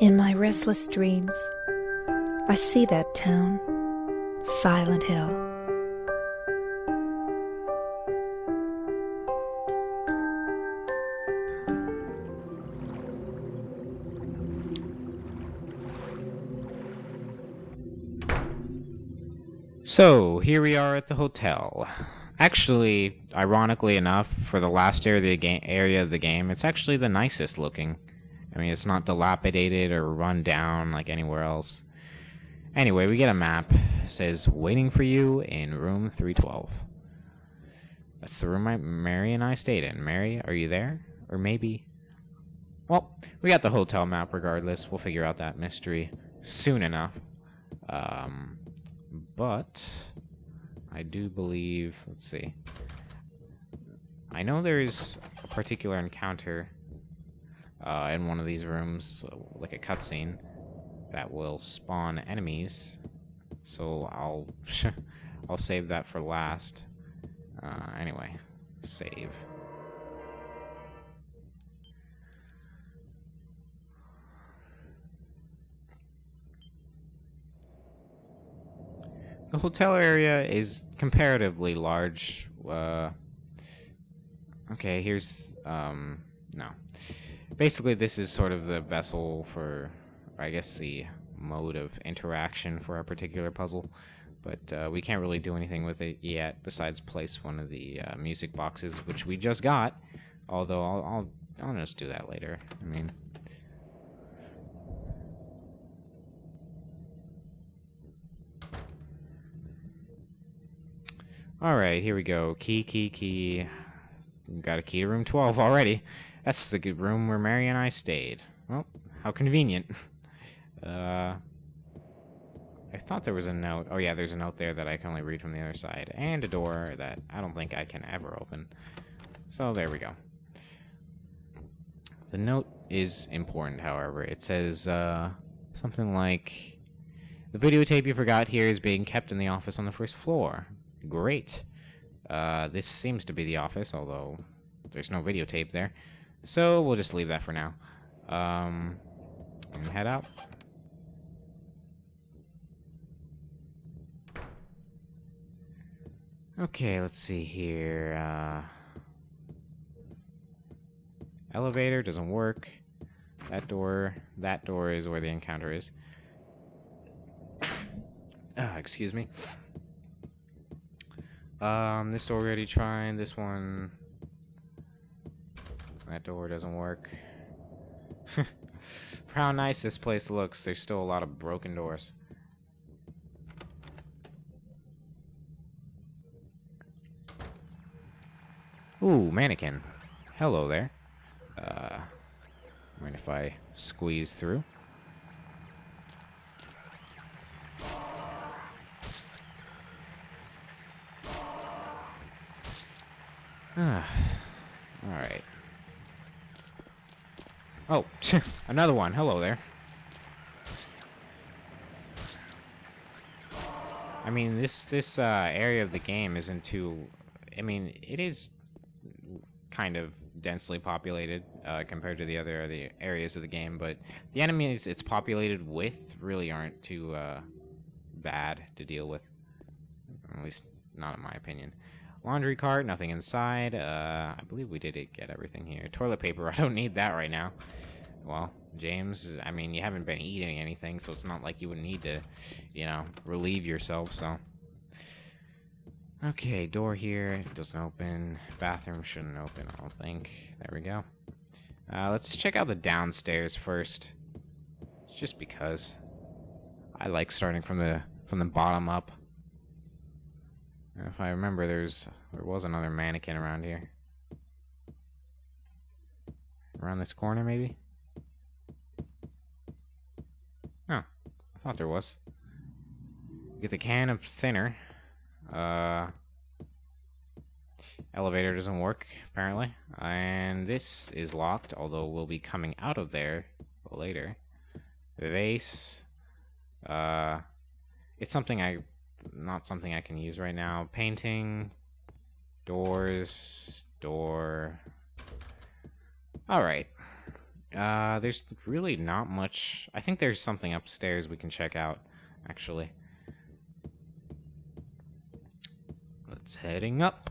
In my restless dreams, I see that town, Silent Hill. So, here we are at the hotel. Actually, ironically enough, for the last area of the game, it's actually the nicest looking. I mean, it's not dilapidated or run down like anywhere else. Anyway, we get a map. It says, waiting for you in room 312. That's the room Mary and I stayed in. Mary, are you there? Or maybe... Well, we got the hotel map regardless. We'll figure out that mystery soon enough. But I do believe, let's see. I know there's a particular encounter in one of these rooms, like a cutscene, that will spawn enemies. So I'll save that for last. Anyway, save. The hotel area is comparatively large. Okay, here's... no. Basically, this is sort of the vessel for, I guess, the mode of interaction for our particular puzzle. But we can't really do anything with it yet, besides place one of the music boxes, which we just got. Although, I'll just do that later. I mean... Alright, here we go. Key. Got a key to room 12 already. That's the good room where Mary and I stayed. Well, how convenient. I thought there was a note. Oh yeah, there's a note there that I can only read from the other side. And a door that I don't think I can ever open. So there we go. The note is important, however. It says something like, the videotape you forgot here is being kept in the office on the first floor. Great. This seems to be the office, although there's no videotape there. So we'll just leave that for now. And head out. Okay, let's see here. Elevator doesn't work. That door is where the encounter is. Excuse me. This door we already tried. This one. That door doesn't work. For how nice this place looks, there's still a lot of broken doors. Ooh, mannequin. Hello there. Mind if I squeeze through? Alright. Oh, another one. Hello there. I mean, this area of the game isn't too... I mean, it is kind of densely populated compared to the other areas of the game, but the enemies it's populated with really aren't too bad to deal with. At least, not in my opinion. Laundry cart, nothing inside. I believe we did get everything here. Toilet paper, I don't need that right now. Well, James, I mean, you haven't been eating anything, so it's not like you would need to, you know, relieve yourself, so. Okay, door here, doesn't open. Bathroom shouldn't open, I don't think. There we go. Let's check out the downstairs first. Just because. I like starting from the bottom up. If I remember, there was another mannequin around here. Around this corner, maybe? Oh, I thought there was. Get the can of thinner. Elevator doesn't work, apparently. And this is locked, although we'll be coming out of there later. The vase. It's something not something I can use right now. Painting. Doors. Door. Alright. There's really not much. I think there's something upstairs we can check out, actually. Let's heading up.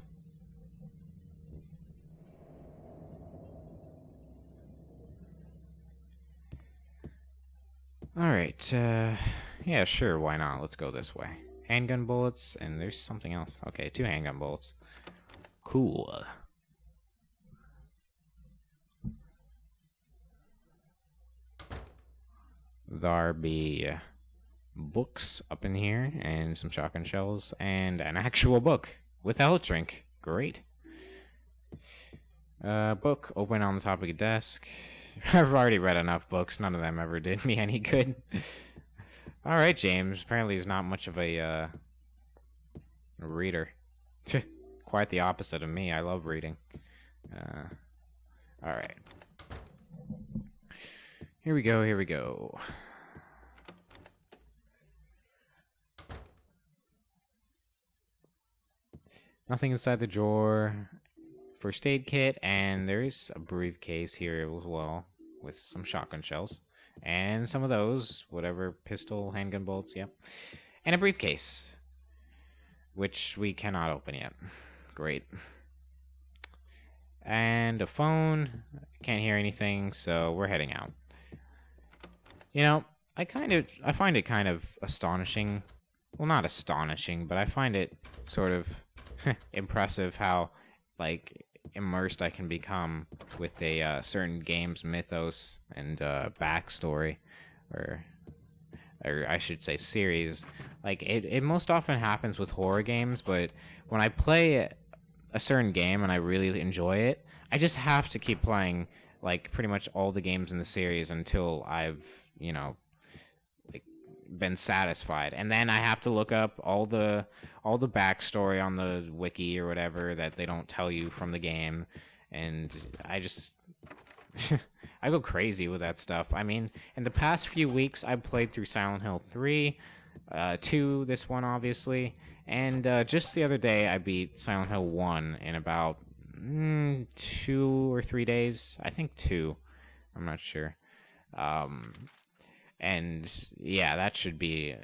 Alright, yeah, sure, why not? Let's go this way. Handgun bullets, and there's something else. Okay, 2 handgun bullets. Cool. There be books up in here, and some shotgun shells, and an actual book with a health drink. Great. Book open on the top of the desk. I've already read enough books. None of them ever did me any good. Alright, James. Apparently he's not much of a reader. Quite the opposite of me. I love reading. Alright. Here we go, here we go. Nothing inside the drawer. First aid kit, and there's a briefcase here as well with some shotgun shells. And some of those, whatever, pistol, handgun bolts, yep. And a briefcase, which we cannot open yet. Great. And a phone. Can't hear anything, so we're heading out. You know, I find it kind of astonishing. Well, not astonishing, but I find it sort of impressive how, like, immersed I can become with a certain game's mythos and backstory, or I should say series. Like, it most often happens with horror games, but when I play a certain game and I really enjoy it, I just have to keep playing, like, pretty much all the games in the series until I've, you know, like, been satisfied. And then I have to look up all the backstory on the wiki or whatever that they don't tell you from the game, and I just I go crazy with that stuff. I mean, in the past few weeks I've played through Silent Hill 3, 2, this one obviously, and just the other day I beat Silent Hill 1 in about 2 or 3 days. I think 2. I'm not sure. And yeah, that should be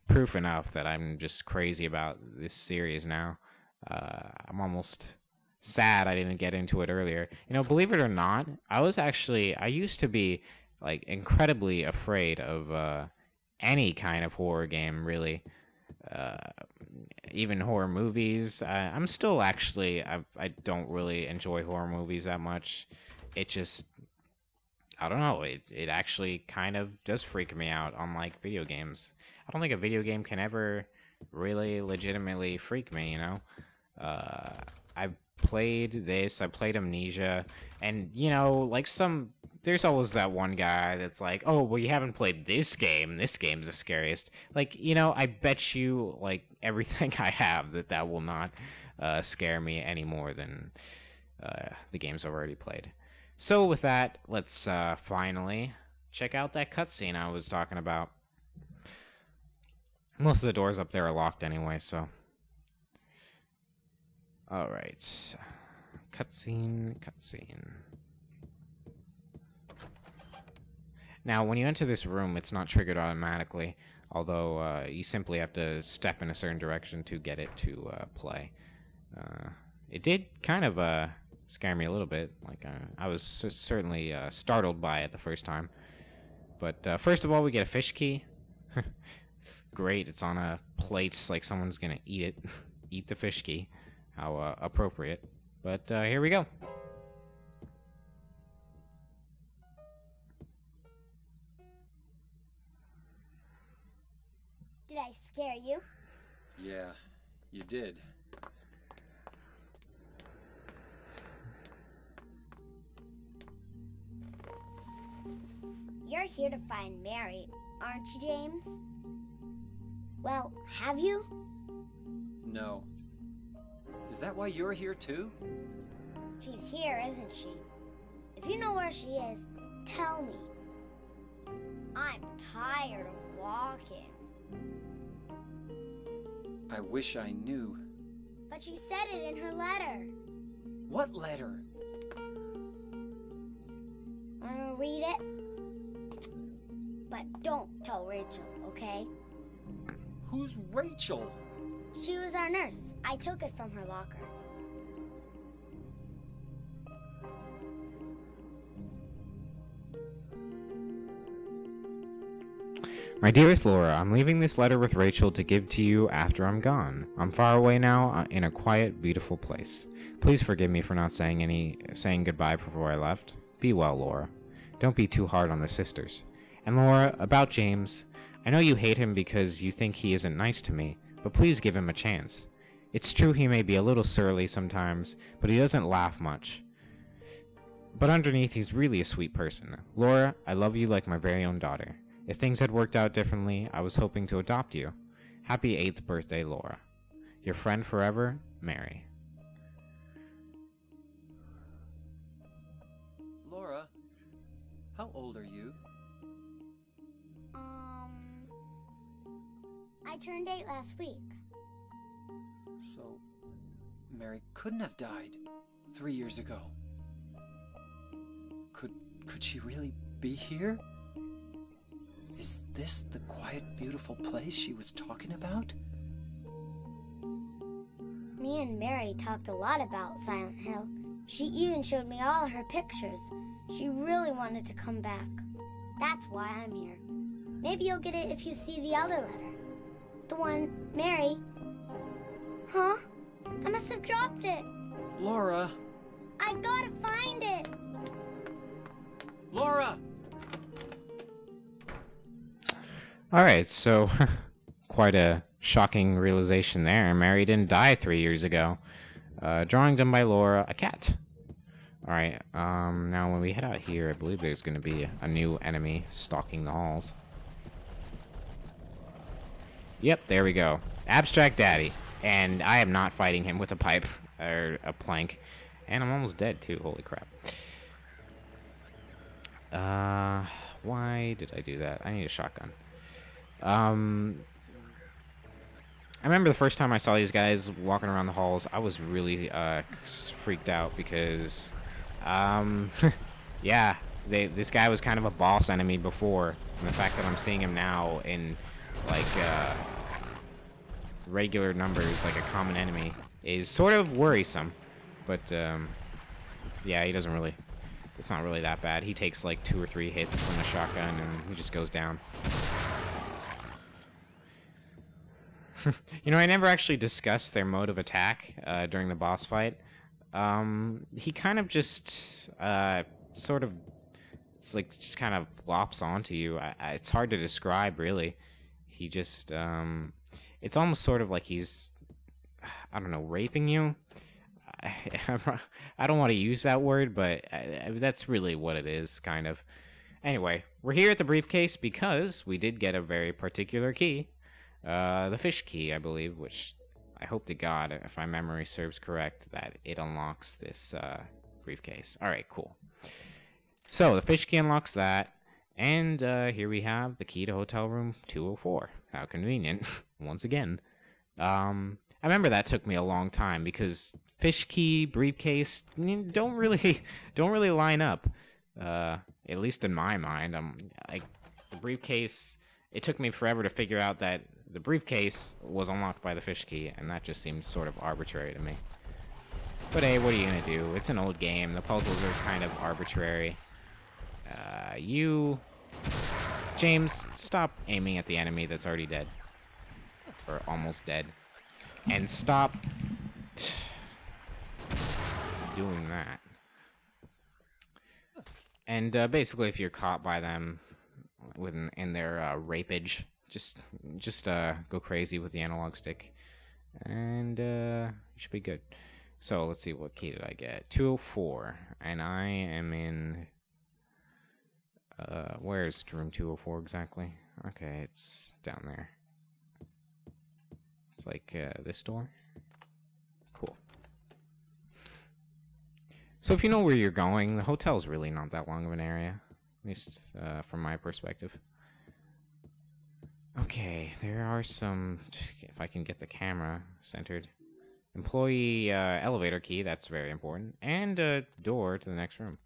proof enough that I'm just crazy about this series now. I'm almost sad I didn't get into it earlier. You know, believe it or not, I used to be, like, incredibly afraid of any kind of horror game, really. Even horror movies. I'm still actually, I don't really enjoy horror movies that much. It just, I don't know, it actually kind of does freak me out, unlike video games. I don't think a video game can ever really legitimately freak me, you know? I've played this, I played Amnesia, and, you know, like, there's always that one guy that's like, oh, well, you haven't played this game's the scariest. Like, you know, I bet you, like, everything I have that will not scare me any more than the games I've already played. So with that, let's finally check out that cutscene I was talking about. Most of the doors up there are locked anyway, so. Alright. Cutscene. Now, when you enter this room, it's not triggered automatically, although you simply have to step in a certain direction to get it to play. It did kind of scare me a little bit. Like, I was certainly startled by it the first time. But first of all, we get a fish key. Great, it's on a plate, like someone's gonna eat it. Eat the fish key. How appropriate. But here we go. Did I scare you? Yeah, you did. You're here to find Mary, aren't you, James? Well, have you? No. Is that why you're here too? She's here, isn't she? If you know where she is, tell me. I'm tired of walking. I wish I knew. But she said it in her letter. What letter? Wanna read it? But don't tell Rachel, okay? Who's Rachel? She was our nurse. I took it from her locker. My dearest Laura, I'm leaving this letter with Rachel to give to you after I'm gone. I'm far away now, in a quiet, beautiful place. Please forgive me for not saying goodbye before I left. Be well, Laura. Don't be too hard on the sisters. And Laura, about James, I know you hate him because you think he isn't nice to me, but please give him a chance. It's true he may be a little surly sometimes, but he doesn't laugh much. But underneath, he's really a sweet person. Laura, I love you like my very own daughter. If things had worked out differently, I was hoping to adopt you. Happy 8th birthday, Laura. Your friend forever, Mary. Laura, how old are you? I turned 8 last week. So, Mary couldn't have died 3 years ago. Could she really be here? Is this the quiet, beautiful place she was talking about? Me and Mary talked a lot about Silent Hill. She even showed me all her pictures. She really wanted to come back. That's why I'm here. Maybe you'll get it if you see the other letter. The one Mary... Huh? I must have dropped it. Laura! I gotta find it. Laura! Alright, so quite a shocking realization there. Mary didn't die 3 years ago. Drawing done by Laura, a cat. Alright, now when we head out here, I believe there's going to be a new enemy stalking the halls. Yep, there we go. Abstract Daddy. And I am not fighting him with a pipe, or a plank. And I'm almost dead, too. Holy crap. Why did I do that? I need a shotgun. I remember the first time I saw these guys walking around the halls, I was really freaked out because, yeah, this guy was kind of a boss enemy before, and the fact that I'm seeing him now in, like, regular numbers, like a common enemy, is sort of worrisome, but, yeah, he doesn't really, it's not really that bad. He takes, like, 2 or 3 hits from the shotgun, and he just goes down. You know, I never actually discussed their mode of attack during the boss fight. He kind of just sort of, it's like just kind of flops onto you. It's hard to describe, really. He just, it's almost sort of like he's, I don't know, raping you. I don't want to use that word, but that's really what it is, kind of. Anyway, we're here at the briefcase because we did get a very particular key. The fish key, I believe, which I hope to God, if my memory serves correct, that it unlocks this briefcase. Alright, cool. So, the fish key unlocks that, and here we have the key to hotel room 204. How convenient, once again. I remember that took me a long time, because fish key, briefcase, don't really line up. At least in my mind. The briefcase, it took me forever to figure out that the briefcase was unlocked by the fish key, and that just seems sort of arbitrary to me. But hey, what are you gonna do? It's an old game. The puzzles are kind of arbitrary. James, stop aiming at the enemy that's already dead. Or almost dead. And stop doing that. And basically, if you're caught by them in their rapage, just go crazy with the analog stick, and you should be good. So let's see, what key did I get? 204, and I am in. Where's room 204 exactly? Okay, it's down there. It's like this door. Cool. So if you know where you're going, the hotel's really not that long of an area, at least from my perspective. Okay, there are some, if I can get the camera centered. Employee elevator key, that's very important. And a door to the next room.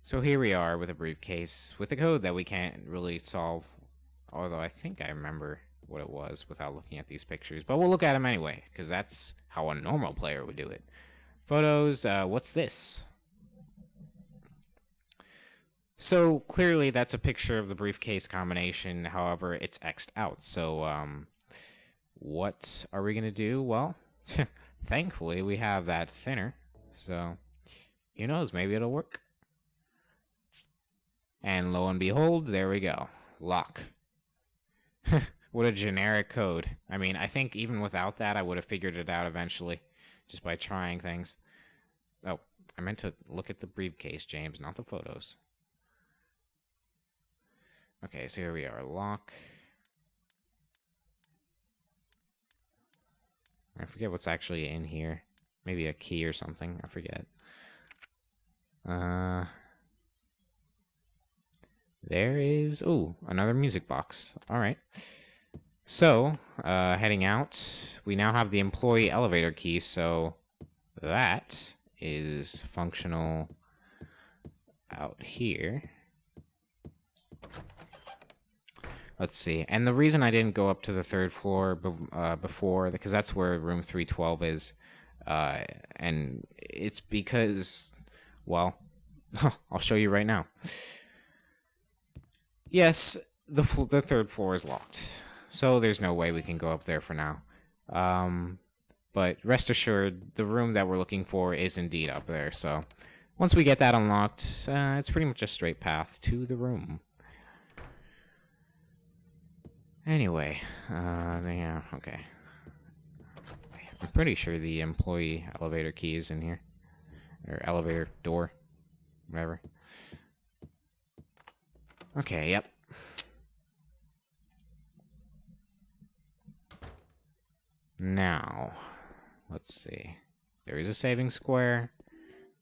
So here we are with a briefcase with a code that we can't really solve. Although I think I remember what it was without looking at these pictures. But we'll look at them anyway, because that's how a normal player would do it. Photos, what's this? So clearly that's a picture of the briefcase combination. However, it's X'd out. So what are we going to do? Well, thankfully we have that thinner. So who knows, maybe it'll work. And lo and behold, there we go. Lock. What a generic code. I mean, I think even without that, I would have figured it out eventually. Just by trying things. Oh, I meant to look at the briefcase, James, not the photos. Okay, so here we are. Lock. I forget what's actually in here. Maybe a key or something. I forget. There is... Ooh, another music box. Alright. So, heading out, we now have the employee elevator key, so that is functional out here. Let's see. And the reason I didn't go up to the third floor before, because that's where room 312 is, and it's because, well, I'll show you right now. Yes, the third floor is locked, so there's no way we can go up there for now. But rest assured, the room that we're looking for is indeed up there, so once we get that unlocked, it's pretty much a straight path to the room. Anyway, yeah, okay. I'm pretty sure the employee elevator key is in here. Or elevator door, whatever. Okay, yep. Now, let's see. There is a saving square.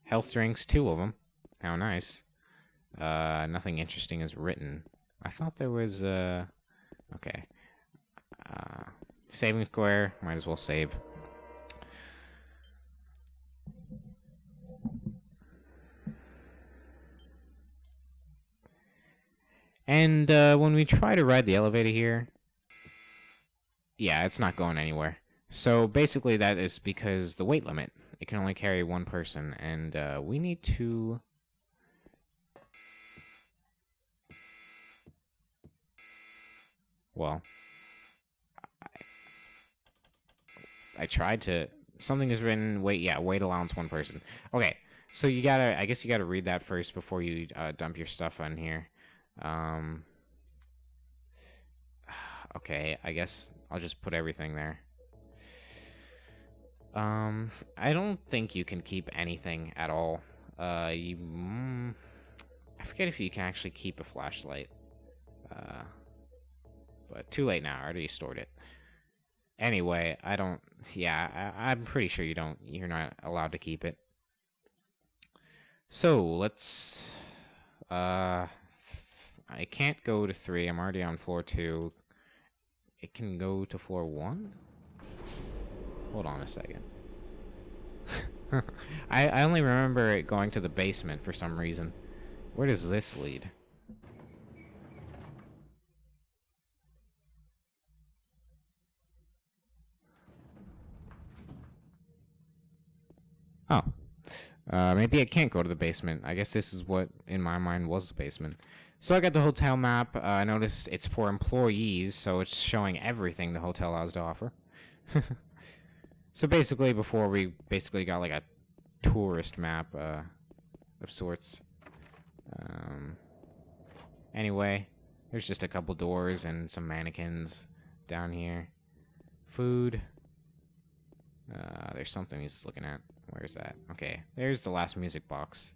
Health drinks, 2 of them. How nice. Nothing interesting is written. I thought there was, okay. Saving square, might as well save. And when we try to ride the elevator here, yeah, it's not going anywhere. So basically that is because the weight limit. It can only carry 1 person, and we need to... Well, I tried to... Something is written, weight allowance 1 person. Okay, so you gotta, I guess you gotta read that first before you dump your stuff on here. Okay, I guess I'll just put everything there. I don't think you can keep anything at all. I forget if you can actually keep a flashlight. But too late now, I already stored it. Anyway, I'm pretty sure you're not allowed to keep it. So, let's, I can't go to 3, I'm already on floor 2. It can go to floor 1? Hold on a second. I only remember it going to the basement for some reason. Where does this lead? Oh. Maybe it can't go to the basement. I guess this is what, in my mind, was the basement. So I got the hotel map. I noticed it's for employees, so it's showing everything the hotel has to offer. So basically, before we basically got like a tourist map of sorts. Anyway, there's just a couple doors and some mannequins down here. Food. There's something he's looking at. Where's that? Okay, there's the last music box.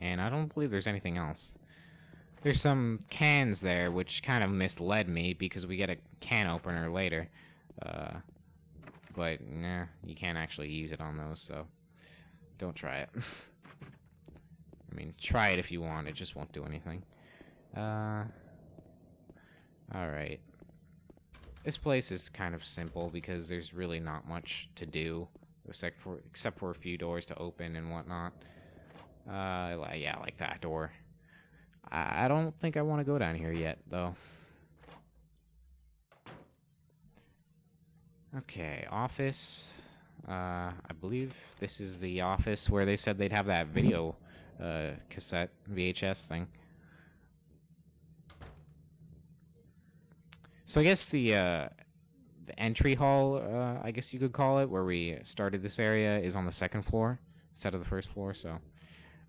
And I don't believe there's anything else. There's some cans there, which kind of misled me because we get a can opener later. But, nah, you can't actually use it on those, so don't try it. I mean, try it if you want, it just won't do anything. Alright. This place is kind of simple because there's really not much to do. except for a few doors to open and whatnot. Yeah, like that door. I don't think I want to go down here yet, though. Okay, office. I believe this is the office where they said they'd have that video cassette VHS thing. So I guess the entry hall, I guess you could call it, where we started this area, is on the second floor instead of the first floor. So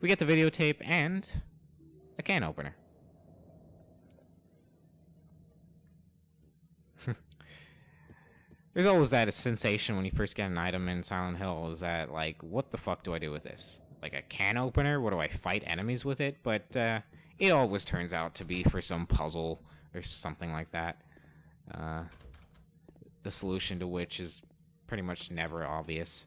we get the videotape and a can opener. There's always that sensation when you first get an item in Silent Hill, is that, like, what the fuck do I do with this? Like a can opener? What do I fight enemies with it? But it always turns out to be for some puzzle or something like that. The solution to which is pretty much never obvious.